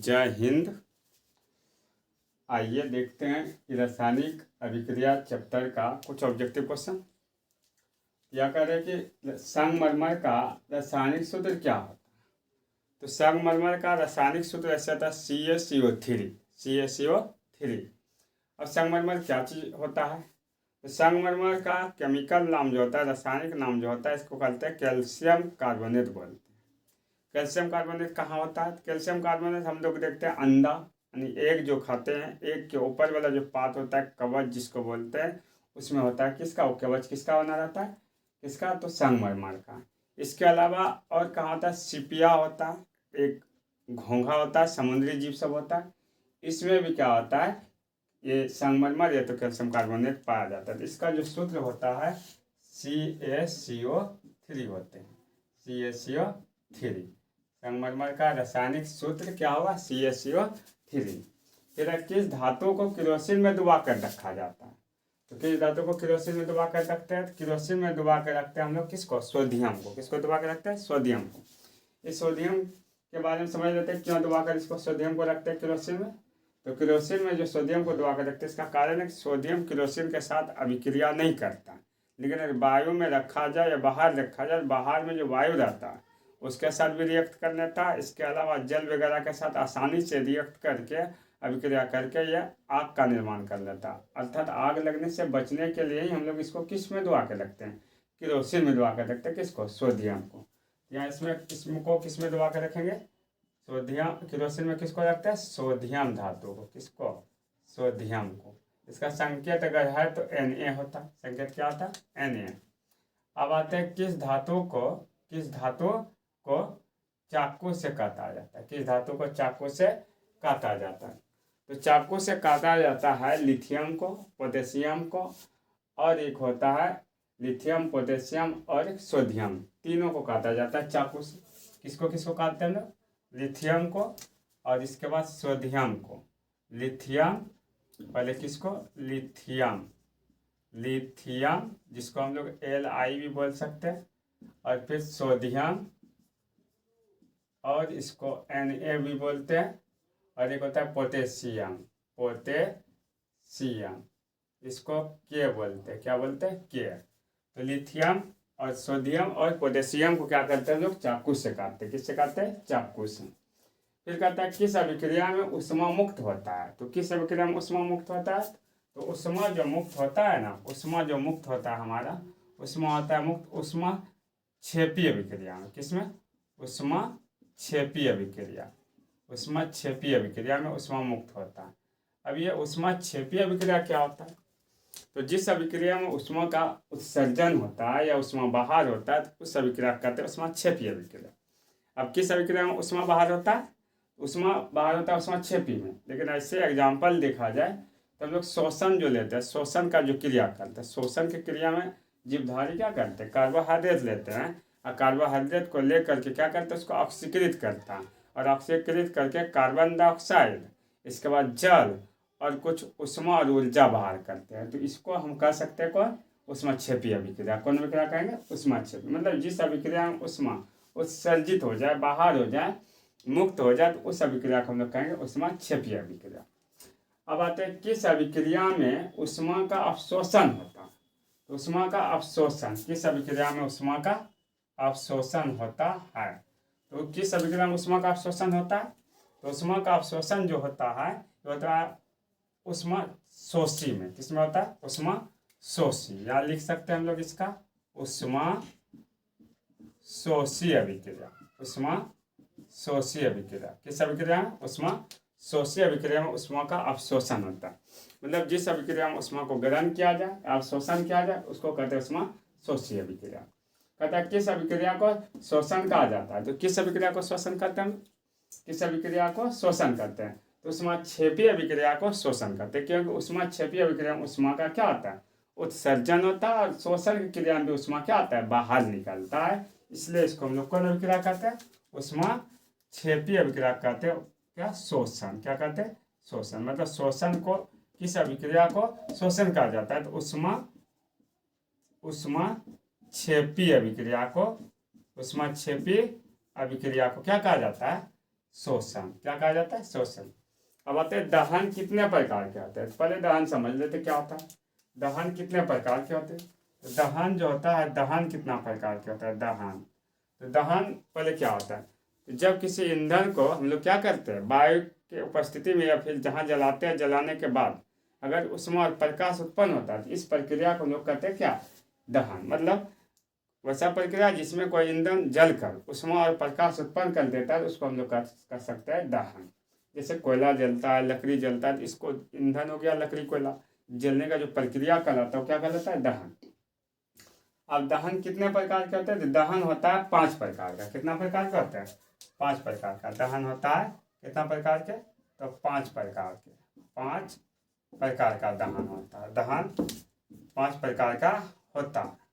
जय हिंद। आइए देखते हैं कि रासायनिक अभिक्रिया चैप्टर का कुछ ऑब्जेक्टिव क्वेश्चन। क्या कह रहे हैं कि संगमरमर का रासायनिक सूत्र क्या होता है। तो संगमरमर का रासायनिक सूत्र ऐसे आता है CaCO3। अब संगमरमर क्या चीज़ होता है। तो संगमरमर का केमिकल नाम जो होता है, रासायनिक नाम जो होता है, इसको कहते हैं कैल्शियम कार्बोनेट बोलते हैं। कैल्शियम कार्बोनेट कहाँ होता है। कैल्शियम कार्बोनेट हम लोग देखते हैं अंडा, यानी एग जो खाते हैं, एग के ऊपर वाला जो पार्ट होता है, कवच जिसको बोलते हैं, उसमें होता है किसका, वो कवच किसका बना रहता है, किसका, तो संगमरमर का। इसके अलावा और कहाँ होता है, सिपिया होता है, एक घोंघा होता है, समुद्री जीव सब होता है। इसमें भी क्या होता है, ये संगमरमर या तो कैल्शियम कार्बोनेट पाया जाता है। इसका जो सूत्र होता है CaCO3 होते हैं, CaCO3। संगमरमर का रासायनिक सूत्र क्या होगा, CaCO3। फिर किस धातु को किरोसिन में डुबा कर रखा जाता है। तो किस धातु को किरोसिन में डुबा कर रखते हैं, किरोसिन में डुबा कर रखते हैं हम लोग किसको, सोडियम को। किसको डुबा कर रखते हैं, सोडियम को। इस सोडियम के बारे में समझ लेते हैं, क्यों डुबा कर इसको सोडियम को रखते हैं किरोसिन में। तो किरोसिन में जो सोडियम को डुबा कर रखते हैं, इसका कारण है कि सोडियम किरोसिन के साथ अभिक्रिया नहीं करता, लेकिन अगर वायु में रखा जाए या बाहर रखा जाए, बाहर में जो वायु रहता है उसके साथ भी रिएक्ट कर लेता है। इसके अलावा जल वगैरह के साथ आसानी से रिएक्ट करके अभिक्रिया करके यह आग का निर्माण कर लेता है। अर्थात आग लगने से बचने के लिए ही हम लोग इसको किस में डुबा के रखते हैं, किरोसिन में डुबा कर रखते हैं, किसको, सोडियम को। यहाँ इसको किस में डुबा के रखेंगे, सोडियम। किरोसिन में किसको रखते हैं, सोडियम धातु को। किसको, सोडियम को। इसका संकेत अगर है तो Na होता है। संकेत क्या होता है, Na। अब आते हैं किस धातु को चाकू से काटा जाता है। किस धातु को चाकू से काटा जाता है। तो चाकू से काटा जाता है लिथियम को, पोटेशियम को, और एक होता है लिथियम, पोटेशियम और एक सोडियम। तीनों को काटा जाता है चाकू से। किसको किसको काटते हैं लोग, लिथियम को और इसके बाद सोडियम को। लिथियम पहले किसको, लिथियम जिसको हम लोग Li भी बोल सकते हैं, और फिर सोडियम और इसको Na भी बोलते हैं, और एक होता है पोटेशियम, इसको K बोलते हैं। क्या बोलते हैं, K। तो लिथियम और सोडियम और पोटेशियम को क्या करते हैं लोग, चाकू से काटते हैं। किससे काटते हैं, चाकू से। फिर कहता है किस अभिक्रिया में उष्मा मुक्त होता है। तो किस अभिक्रिया में उष्मा मुक्त होता है, तो उष्मा जो मुक्त होता है ना, उष्मा जो मुक्त होता है हमारा, उष्मा होता है मुक्त उष्मा क्षेपीय अभिक्रिया में। किसमें, उष्मा क्षेपीय अभिक्रिया, उष्मा क्षेपीय अभिक्रिया में उष्मा मुक्त होता है। अब ये उष्मा क्षेपीय अभिक्रिया क्या होता है, तो जिस अभिक्रिया में उष्मा का उत्सर्जन होता है या उष्मा बाहर होता है, तो उस अभिक्रिया कहते हैं उष्मा क्षेपीय अभिक्रिया। अब किस अभिक्रिया में उष्मा बाहर होता है, उष्मा बाहर होता है उष्मा क्षेपीय में। लेकिन ऐसे एग्जाम्पल देखा जाए तो हम लोग शोषण जो लेते हैं, शोषण का जो क्रिया करते हैं, शोषण की क्रिया में जीवधारी क्या करते हैं, कार्बोहाइड्रेट लेते हैं, और कार्बोहाइड्रेट को लेकर के क्या करते हैं, उसको ऑक्सीकृत करता है, और ऑक्सीकृत करके कार्बन डाइऑक्साइड, इसके बाद जल और कुछ उष्मा और ऊर्जा बाहर करते हैं। तो इसको हम कह सकते हैं कौन, उष्मा क्षेपीय अभिक्रिया। कौन अभिक्रिया कहेंगे, उष्मा क्षेपीय। मतलब जिस अभिक्रिया में उष्मा उत्सर्जित हो जाए, बाहर हो जाए, मुक्त हो जाए, तो उस अभिक्रिया को हम लोग कहेंगे उष्मा क्षेपीय अभिक्रिया। अब आते हैं किस अभिक्रिया में उष्मा का अवशोषण होता है। तो उष्मा का अवशोषण, किस अभिक्रिया में उष्मा का अवशोषण होता है। तो किस अभिक्रिया में उष्मा का अवशोषण होता है, तो उष्मा का अवशोषण जो होता है वो होता है उष्मा शोषी में। किसमें होता है, उष्मा शोषी। या लिख सकते हैं हम लोग इसका उष्मा शोषी अभिक्रिया, उष्मा शोषी अभिक्रिया। किस अभिक्रिया में, उष्मा शोषी अभिक्रिया में उष्मा का अवशोषण होता है। मतलब जिस अभिक्रिया में उष्मा को ग्रहण किया जाए, अवशोषण किया जाए, उसको कहते हैं उष्मा शोषी अभिक्रिया। कहता है किस अभिक्रिया को शोषण कहा जाता है। तो किस अभिक्रिया को शोषण करते हैं, किस अभिक्रिया को शोषण करते हैं, तो उष्मा क्षेपीय अभिक्रिया को शोषण करते हैं। क्योंकि उष्मा क्षेपीय अभिक्रिया में उष्मा का क्या होता है, उत्सर्जन होता है, और शोषण की क्रिया में उष्मा क्या होता है, बाहर निकलता है। इसलिए इसको हम लोग कौन अभिक्रिया कहते हैं, उष्मा क्षेपीय अभिक्रिया कहते हैं। क्या, शोषण। क्या कहते हैं, शोषण। मतलब शोषण को, किस अभिक्रिया को शोषण कहा जाता है, तो उष्मा क्षेपीय अभिक्रिया को, उष्मा क्षेपीय अभिक्रिया को क्या कहा जाता है, शोषण। क्या कहा जाता है? शोषण। अब आते हैं दहन कितने प्रकार के होते हैं। तो पहले दहन समझ लेते क्या होता है। दहन कितने प्रकार के होते हैं। तो दहन जो होता है, दहन कितना प्रकार के होता है। दहन, तो दहन पहले क्या होता है, तो जब किसी ईंधन को हम लोग क्या करते हैं, वायु के उपस्थिति में या फिर जहाँ जलाते हैं, जलाने के बाद अगर उसमें और प्रकाश उत्पन्न होता है, तो इस प्रक्रिया को हम लोग कहते हैं क्या, दहन। मतलब वैसा प्रक्रिया जिसमें कोई ईंधन जलकर उसमें और प्रकाश उत्पन्न कर देता है, उसको हम लोग कर सकते हैं दहन। जैसे कोयला जलता है, लकड़ी जलता है, तो इसको ईंधन हो गया लकड़ी कोयला, जलने का जो प्रक्रिया कहलाता है वो क्या कहलाता है, दहन। अब दहन कितने प्रकार के होते हैं। तो दहन होता है 5 प्रकार का। कितना प्रकार का होता है, 5 प्रकार का दहन होता है। कितना प्रकार के, तो 5 प्रकार के, 5 प्रकार का दहन होता है। दहन 5 प्रकार का होता है।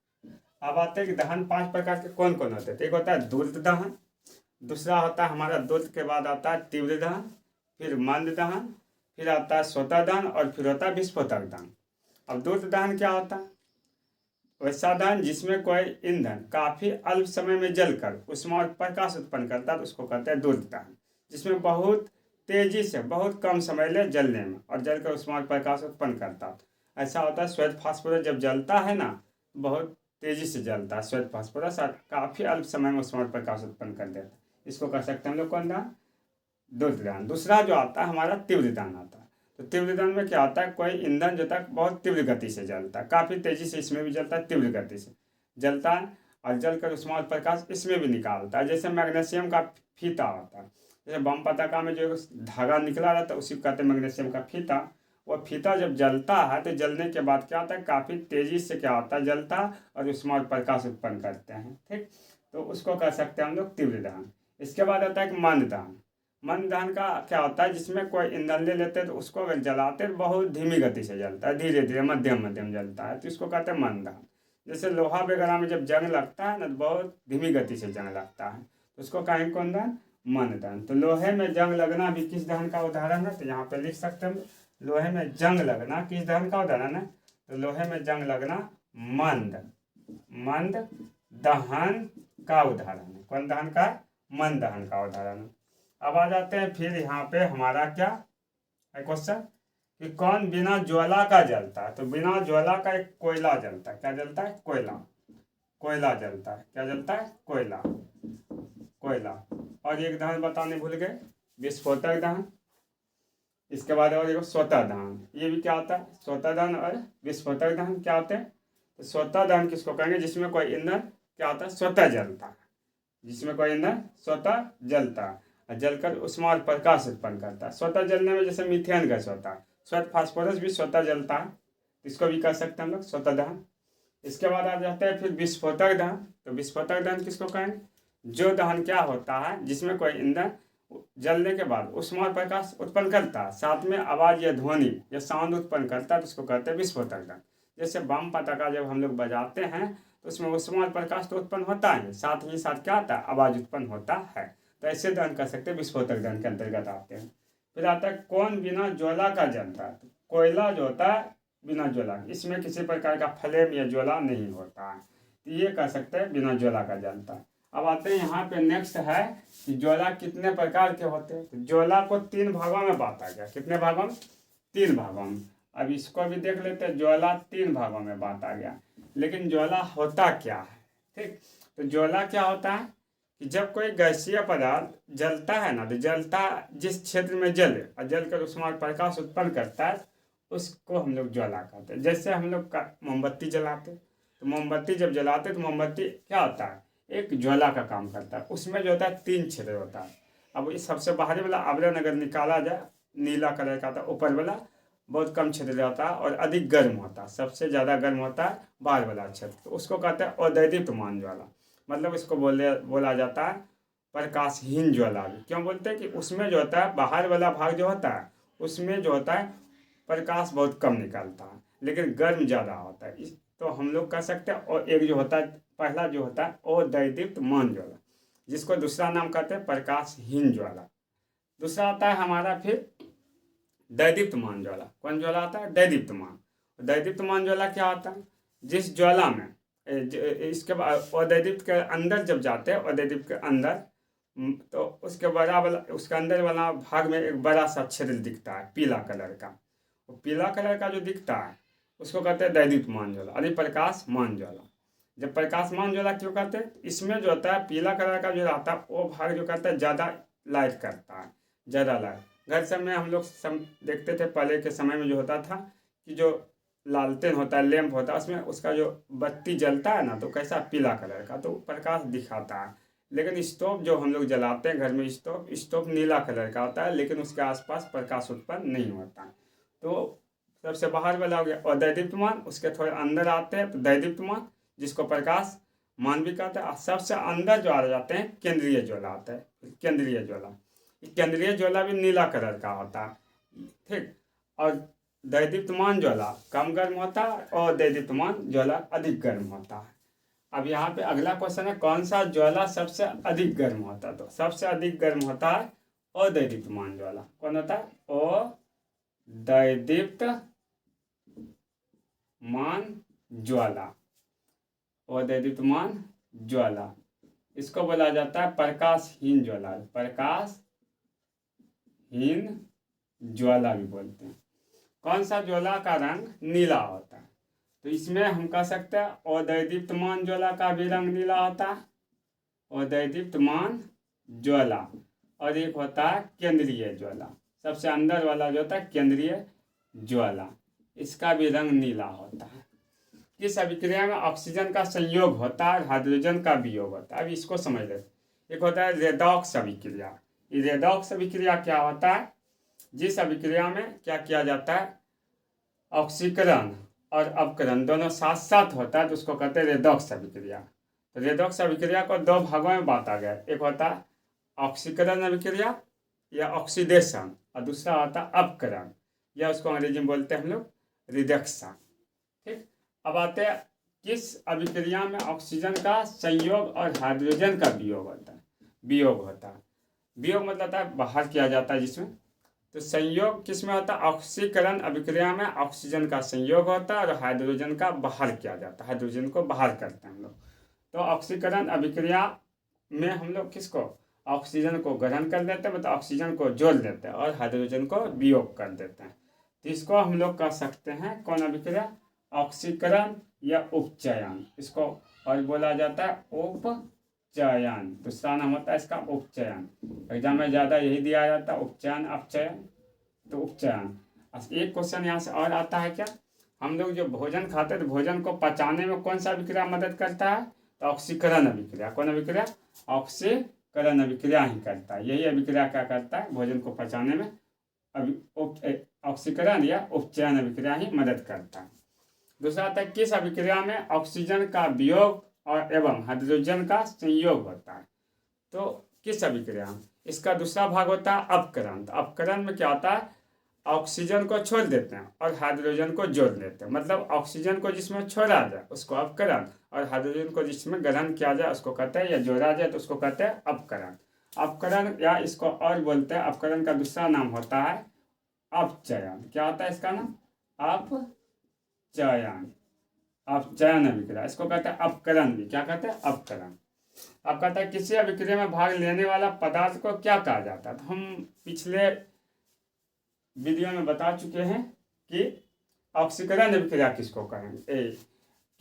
अब आते हैं कि दहन 5 प्रकार के कौन कौन होते हैं। तो एक होता है द्रुत दहन, दूसरा होता है हमारा द्रुत के बाद आता है तीव्र दहन, फिर मंद दहन, फिर आता है स्वतः दहन, और फिर होता है विस्फोटक दहन। अब द्रुत दहन क्या होता है, वैसा दहन जिसमें कोई ईंधन काफी अल्प समय में जलकर उसमें और प्रकाश उत्पन्न करता है, तो उसको कहते हैं द्रुत दहन। जिसमें बहुत तेजी से बहुत कम समय ले जलने में और जलकर उसमें और प्रकाश उत्पन्न करता है। ऐसा होता है श्वेत फास्फोरस जब जलता है ना, बहुत तेजी से जलता है श्वेत फास्फोरस, और काफी अल्प समय में उसमें और प्रकाश उत्पन्न कर देता है। इसको कह सकते हैं हम लोग कौन दहन, द्रुत दहन। दूसरा जो आता है हमारा तीव्र दहन आता है। तो तीव्र दहन में क्या होता है, कोई ईंधन जो तक बहुत तीव्र गति से जलता है, काफ़ी तेजी से इसमें भी जलता है, तीव्र गति से जलता है, और जलकर उसमें और प्रकाश इसमें भी निकालता है। जैसे मैग्नीशियम का फीता होता है, जैसे बम पटाखा में जो धागा निकला रहता है उसी को कहते हैं मैग्नीशियम का फीता। वो फीता जब जलता है तो जलने के बाद क्या होता है, काफ़ी तेज़ी से क्या होता है, जलता है और उसमें और प्रकाश उत्पन्न करते हैं। ठीक, तो उसको कह सकते हैं हम लोग तीव्र दहन। इसके बाद आता है मंद दहन। मंद दहन का क्या होता है, जिसमें कोई ईंधन ले लेते हैं तो उसको अगर जलाते तो बहुत धीमी गति से जलता है, धीरे धीरे मध्यम मध्यम जलता है, तो इसको कहते हैं मंद दहन। जैसे लोहा वगैरह में जब जंग लगता है ना, तो बहुत धीमी गति से जंग लगता है, तो उसको कहेंगे कौन दहन, मंद दहन। तो लोहे में जंग लगना भी किस दहन का उदाहरण है, तो यहाँ पे लिख सकते हैं लोहे में जंग लगना किस दहन का उदाहरण है। तो लोहे में जंग लगना मंद मंद दहन का उदाहरण है। कौन दहन का, मंद दहन का उदाहरण है। अब आ जाते हैं फिर यहाँ पे हमारा क्या है क्वेश्चन, कि कौन बिना ज्वाला का जलता है। तो बिना ज्वाला का एक कोयला जलता है। क्या जलता है, कोयला, कोयला जलता है। क्या जलता है, कोयला, कोयला। और एक दहन बताने भूल गए, विस्फोटक दहन। इसके बाद और एक स्वतः दहन, ये भी क्या होता है, स्वतः दहन और विस्फोटक दहन क्या होते हैं। तो स्वतः दहन किसको कहेंगे, जिसमें कोई ईंधन क्या होता है, स्वतः जलता है, जिसमें कोई ईंधन स्वतः जलता है और जलकर उसमें और प्रकाश उत्पन्न करता है। स्वतः जलने में जैसे मीथेन गैस होता है, श्वेत फास्फोरस भी स्वतः जलता है, इसको भी कह सकते हैं हम लोग स्वतः दहन। इसके बाद आ जाता है फिर विस्फोटक दहन। तो विस्फोटक दहन किसको कहेंगे, जो दहन क्या होता है जिसमें कोई ईंधन जलने के बाद उसमें और प्रकाश उत्पन्न करता है, साथ में आवाज़ या ध्वनि या साउंड उत्पन्न करता है, तो उसको कहते हैं विस्फोटक दहन। जैसे बम पटाखा जब हम लोग बजाते हैं तो उसमें और प्रकाश तो उत्पन्न होता है, साथ ही साथ क्या होता है, आवाज़ उत्पन्न होता है। तो ऐसे दहन कर सकते हैं, विस्फोटक दहन के अंतर्गत आते हैं। फिर आता है कौन बिना ज्वाला का जलता है। तो कोयला जो होता है बिना ज्वाला, इसमें किसी प्रकार का फ्लेम या ज्वाला नहीं होता है, तो ये कह सकते हैं बिना ज्वाला का जलता है। अब आते हैं यहाँ पे नेक्स्ट है कि ज्वाला कितने प्रकार के होते हैं। तो ज्वाला को 3 भागों में बांटा गया। कितने भागों में, 3 भागों में। अब इसको भी देख लेते हैं, ज्वाला 3 भागों में बांटा गया। लेकिन ज्वाला होता क्या है, ठीक। तो ज्वाला क्या होता है कि जब कोई गैसीय पदार्थ जलता है ना, तो जलता जिस क्षेत्र में जले और जलकर उसमें प्रकाश उत्पन्न करता है, उसको हम लोग ज्वाला कहते हैं। जैसे हम लोग मोमबत्ती जलाते, तो मोमबत्ती जब जलाते तो मोमबत्ती क्या होता है, एक ज्वाला का काम करता है। उसमें जो होता है 3 छिद्र होता है। अब इस सबसे बाहरी वाला आवरण अगर निकाला जाए, नीला कलर का था, ऊपर वाला बहुत कम छिद्र रहता है और अधिक गर्म होता है। सबसे ज़्यादा गर्म होता है बाहर वाला क्षेत्र, तो उसको कहते हैं अदैदीप्यमान ज्वाला। मतलब इसको बोला जाता है प्रकाशहीन ज्वाला भी। क्यों बोलते हैं कि उसमें जो होता है बाहर वाला भाग जो होता है उसमें जो होता है प्रकाश बहुत कम निकलता है, लेकिन गर्म ज़्यादा होता है। तो हम लोग कह सकते हैं। और एक जो होता है, पहला जो होता है अदैदीप्यमान ज्वाला, जिसको दूसरा नाम कहते हैं प्रकाशहीन ज्वाला। दूसरा आता है हमारा फिर दैदीप्यमान ज्वाला। कौन ज्वाला आता है, दैदीप्यमान। दैदीप्यमान ज्वाला क्या होता है, जिस ज्वाला में इसके बाद अदैदीप्त के अंदर जब जाते हैं, अदैदीप्त के अंदर तो उसके बड़ा वाला उसके अंदर वाला भाग में एक बड़ा सा छिद्र दिखता है पीला कलर का। वो पीला कलर का जो दिखता है उसको कहते हैं दैदीप्यमान ज्वाला, अरे प्रकाशमान ज्वाला। जब प्रकाशमान ज्वाला क्यों कहते हैं? इसमें जो होता है पीला कलर का जो रहता है वो भाग जो कहता है ज़्यादा लाइट करता है, ज़्यादा लाइट। घर सब में हम लोग देखते थे पहले के समय में जो होता था कि जो लालटेन होता है, लैंप होता है, उसमें उसका जो बत्ती जलता है ना तो कैसा पीला कलर का, तो प्रकाश दिखाता है। लेकिन स्टोव जो हम लोग जलाते हैं घर में, स्टोव नीला कलर का होता है, लेकिन उसके आसपास प्रकाश उत्पन्न नहीं होता। तो सबसे बाहर वाला हो गया और दैदीप्यमान। उसके थोड़े अंदर आते हैं तो दैदीप्यमान, जिसको प्रकाश मान भी कहते हैं। और सबसे अंदर जो आ जाते हैं केंद्रीय ज्वाला आता है। केंद्रीय ज्वाला, केंद्रीय ज्वाला भी नीला कलर का होता है, ठीक। और दैदीप्यमान ज्वाला कम गर्म होता है और दैदीप्यमान ज्वाला अधिक गर्म होता है। अब यहाँ पे अगला क्वेश्चन है, कौन सा ज्वाला सबसे अधिक गर्म होता है? तो सबसे अधिक गर्म होता है अदैदीप्यमान ज्वाला। कौन होता है? अदैदीप्यमान ज्वाला। अदैदीप्यमान ज्वाला, इसको बोला जाता है प्रकाशहीन ज्वाला। प्रकाशहीन ज्वाला भी बोलते हैं। कौन सा ज्वाला का रंग नीला होता है? तो इसमें हम कह सकते हैं अदैदीप्यमान ज्वाला का भी रंग नीला होता है, अदैदीप्यमान ज्वाला। और एक होता है केंद्रीय ज्वाला, सबसे अंदर वाला जो होता है केंद्रीय ज्वाला, इसका भी रंग नीला होता है। किस अभिक्रिया में ऑक्सीजन का संयोग होता है और हाइड्रोजन का वियोग होता है? अब इसको समझ लेते। एक होता है रेडॉक्स अभिक्रिया। ये रेडॉक्स अभिक्रिया क्या होता है? जिस अभिक्रिया में क्या किया जाता है, ऑक्सीकरण और अपकरण दोनों साथ साथ होता है, तो उसको कहते हैं रेडॉक्स अभिक्रिया। तो रेडॉक्स अभिक्रिया को दो भागों में बांटा गया, एक होता है ऑक्सीकरण अभिक्रिया या ऑक्सीडेशन, और दूसरा होता है अपकरण, या उसको अंग्रेजी में बोलते हैं हम लोग रिडक्शन, ठीक। अब आते हैं किस अभिक्रिया में ऑक्सीजन का संयोग और हाइड्रोजन का वियोग होता है? वियोग मतलब होता है बाहर किया जाता है जिसमें। तो संयोग किस में होता है? ऑक्सीकरण अभिक्रिया में ऑक्सीजन का संयोग होता है और हाइड्रोजन का बाहर किया जाता है, हाइड्रोजन को बाहर करते हैं हम लोग। तो ऑक्सीकरण अभिक्रिया में हम लोग किसको, ऑक्सीजन को ग्रहण कर लेते हैं, मतलब ऑक्सीजन को जोड़ लेते हैं और हाइड्रोजन को वियोग कर देते हैं। तो इसको हम लोग कह सकते हैं कौन अभिक्रिया? ऑक्सीकरण या उपचयन। इसको और बोला जाता है उपचयन, दूसरा नाम होता है इसका उपचयन। एग्जाम में ज़्यादा यही दिया जाता है, उपचयन अपचयन। तो उपचयन। एक क्वेश्चन यहाँ से और आता है क्या, हम लोग जो भोजन खाते हैं तो भोजन को पचाने में कौन सा अभिक्रिया मदद करता है? तो ऑक्सीकरण अभिक्रिया। कौन अभिक्रिया? ऑक्सीकरण अभिक्रिया ही करता है। यही अभिक्रिया क्या करता है? भोजन को पचाने में ऑक्सीकरण या उपचयन अभिक्रिया ही मदद करता है। दूसरा आता है किस अभिक्रिया में ऑक्सीजन का वियोग और एवं हाइड्रोजन का संयोग होता है? तो किस अभिक्रिया में? इसका दूसरा भाग होता है अपकरण। तो अपकरण में क्या होता है? ऑक्सीजन को छोड़ देते हैं और हाइड्रोजन को जोड़ लेते हैं, मतलब ऑक्सीजन को जिसमें छोड़ा जाए उसको अपकरण, और हाइड्रोजन को जिसमें ग्रहण किया जाए उसको कहते हैं, या जोड़ा जाए तो उसको कहते हैं अपकरण। अपकरण, या इसको और बोलते हैं, अपकरण का दूसरा नाम होता है अपचयन। क्या होता है इसका नाम? अपचयन अभिक्रिया, इसको कहते हैं अपकरण भी। क्या कहते हैं? अपकरण। अब कहता है किसी अभिक्रिया में भाग लेने वाला पदार्थ को क्या कहा जाता है? तो हम पिछले वीडियो में बता चुके हैं कि ऑक्सीकरण अभिक्रिया किसको कहेंगे,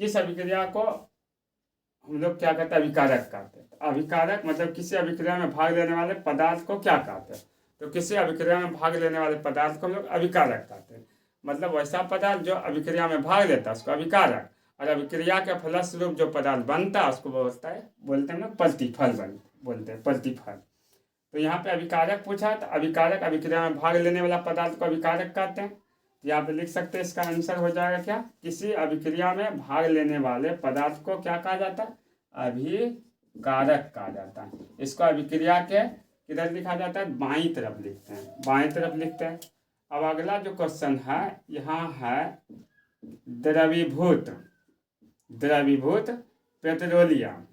किस अभिक्रिया को हम लोग क्या कहते हैं? अभिकारक कहते हैं। अभिकारक मतलब किसी अभिक्रिया में भाग लेने वाले पदार्थ को क्या कहते हैं? तो किसी अभिक्रिया में भाग लेने वाले पदार्थ को हम लोग अभिकारक कहते हैं। मतलब वैसा पदार्थ जो अभिक्रिया में भाग लेता है उसको अभिकारक, और अभिक्रिया के फलस्वरूप जो पदार्थ बनता है उसको बोलते हैं ना प्रतिफल बोलते हैं, प्रतिफल। तो यहाँ पे अभिकारक पूछा, तो अभिकारक अभिक्रिया में भाग लेने वाला पदार्थ को अभिकारक कहते हैं। तो यहाँ पे लिख सकते हैं, इसका आंसर हो जाएगा क्या? किसी अभिक्रिया में भाग लेने वाले पदार्थ को क्या कहा जाता है? अभिकारक कहा जाता है। इसको अभिक्रिया के किधर लिखा जाता है? बाईं तरफ लिखते हैं, बाईं तरफ लिखते हैं। अब अगला जो क्वेश्चन है, यहाँ है द्रवीभूत पेट्रोलियम।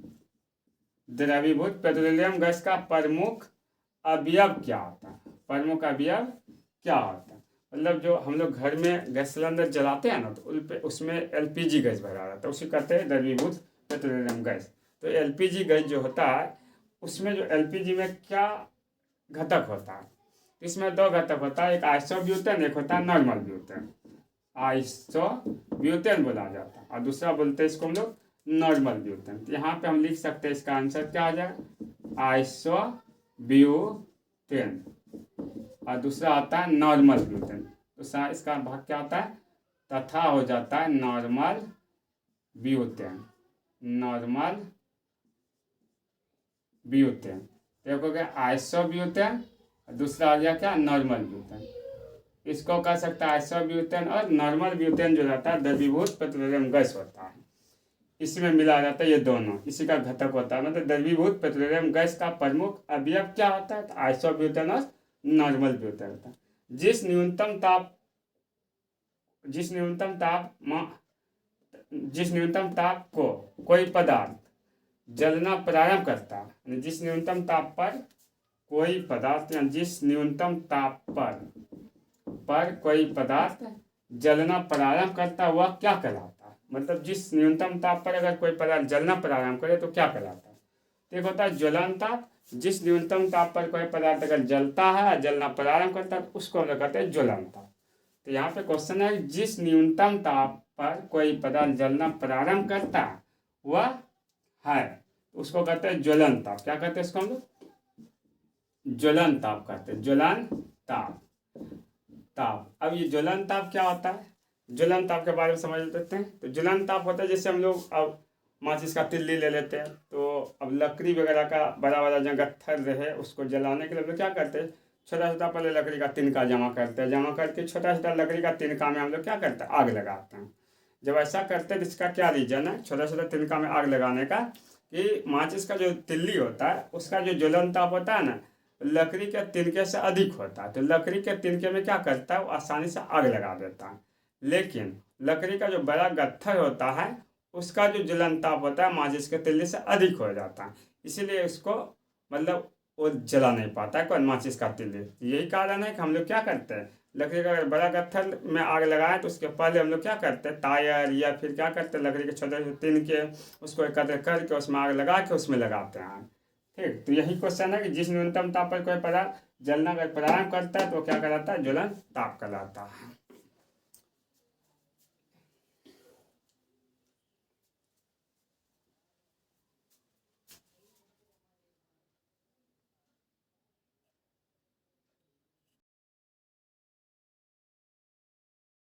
द्रवीभूत पेट्रोलियम गैस का प्रमुख अवयव क्या होता है? प्रमुख अवयव क्या होता है? मतलब जो हम लोग घर में गैस सिलेंडर जलाते हैं ना, तो उसमें एलपीजी गैस भरा रहता है, उसे कहते हैं द्रवीभूत पेट्रोलियम गैस। तो एलपीजी गैस जो होता है उसमें जो एलपीजी में क्या घटक होता है, इसमें दो घटक होता है, एक आइसोब्यूटेन, एक होता है नॉर्मल ब्यूटेन। आइसोब्यूटेन बोला जाता है और दूसरा बोलते हैं इसको हम लोग नॉर्मल ब्यूटेन। तो यहाँ पे हम लिख सकते हैं इसका आंसर क्या आ जाएगा, आइसोब्यूटेन, और दूसरा आता है नॉर्मल ब्यूटेन। तो इसका भाग क्या होता है, तथा हो जाता है नॉर्मल ब्यूटेन, नॉर्मल ब्यूटेन। देखोगे आइसोब्यूटेन, दूसरा आ गया क्या, नॉर्मल ब्यूटेन। इसको कह सकता है आइसोब्यूटेन। और नॉर्मल ब्यूटेन जो रहता है द्रवीभूत पेट्रोलियम गैस होता है, इसी में मिला जाता है, ये दोनों इसी का घटक होता है। मतलब द्रवीभूत पेट्रोलियम गैस का प्रमुख अवयव क्या होता है, तो आइसोब्यूटेन और नॉर्मल ब्यूटेन होता है। जिस न्यूनतम ताप को कोई पदार्थ जलना प्रारंभ करता है, जिस न्यूनतम ताप पर कोई पदार्थ या जिस न्यूनतम ताप पर कोई पदार्थ जलना प्रारंभ करता है, वह क्या कहलाता है। मतलब जिस न्यूनतम ताप पर अगर कोई पदार्थ जलना प्रारंभ करे तो क्या कहलाता है, तो एक होता है ज्वलन ताप। जिस न्यूनतम ताप पर कोई पदार्थ अगर जलता है, जलना प्रारंभ करता है, तो उसको हम लोग कहते हैं ज्वलन ताप। तो यहाँ पे क्वेश्चन है, जिस न्यूनतम ताप पर कोई पदार्थ जलना प्रारंभ करता है वह है, उसको कहते हैं ज्वलन ताप। क्या कहते हैं इसको हम लोग, ज्वलन ताप कहते हैं, ज्वलन ताप। अब ये ज्वलन ताप क्या होता है, ज्वलन ताप के बारे में समझ लेते हैं। तो ज्वलन ताप होता है, जैसे हम लोग अब माचिस का तिल्ली ले लेते हैं, तो अब लकड़ी वगैरह का बड़ा बड़ा जो गत्थर रहे उसको जलाने के लिए हम लोग क्या करते हैं, छोटा छोटा पहले लकड़ी का तिनका जमा करते हैं, जमा करके छोटा छोटा लकड़ी का तिनका में हम लोग क्या करते हैं, आग लगाते हैं। जब ऐसा करते हैं तो इसका क्या रीजन है, छोटा छोटा तिनका में आग लगाने का, कि माचिस का जो तिल्ली होता है उसका जो ज्वलन ताप होता है ना, लकड़ी के तिनके से अधिक होता है। तो लकड़ी के तिनके में क्या करता है, वो आसानी से आग लगा देता है। लेकिन लकड़ी का जो बड़ा गत्थर होता है उसका जो ज्वलन ताप होता है माचिस के तिल्ली से अधिक हो जाता है, इसीलिए उसको मतलब वो जला नहीं पाता है कौन, माचिस का तिल्ली। यही कारण है कि हम लोग क्या करते हैं, लकड़ी का अगर बड़ा गत्थर में आग लगाए तो उसके पहले हम लोग क्या करते हैं, टायर या फिर क्या करते हैं, लकड़ी के छोटे छोटे तिनके उसको एकत्र करके उसमें आग लगा के उसमें लगाते हैं। ठीक, तो यही क्वेश्चन है कि जिस न्यूनतम ताप पर कोई पदार्थ जलना अगर प्रारंभ करता है तो क्या कहलाता है, ज्वलन ताप कहलाता है।